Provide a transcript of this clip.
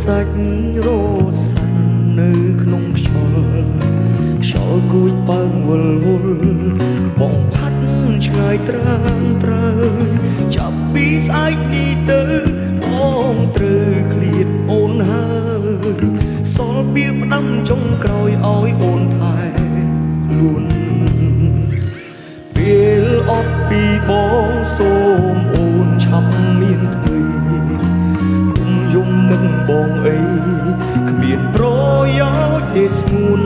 សាច់រសាន់នៅក្នុងខ្យល់ខ្យល់គួចបើងវល់វល់បងផាត់ឆ្ងាយត្រាំត្រូវចាប់ពីស្អែកនេះទៅបងត្រូវឃ្លាតអូនហើយសល់ពីផ្ដាំចុងក្រោយឲ្យអូនថែខ្លួនពេលអត់ពីបងសូមអូនឆាប់មានថ្មីគុំយំនឹងបងអីគ្មានប្រយោជន៍ទេស្ងួន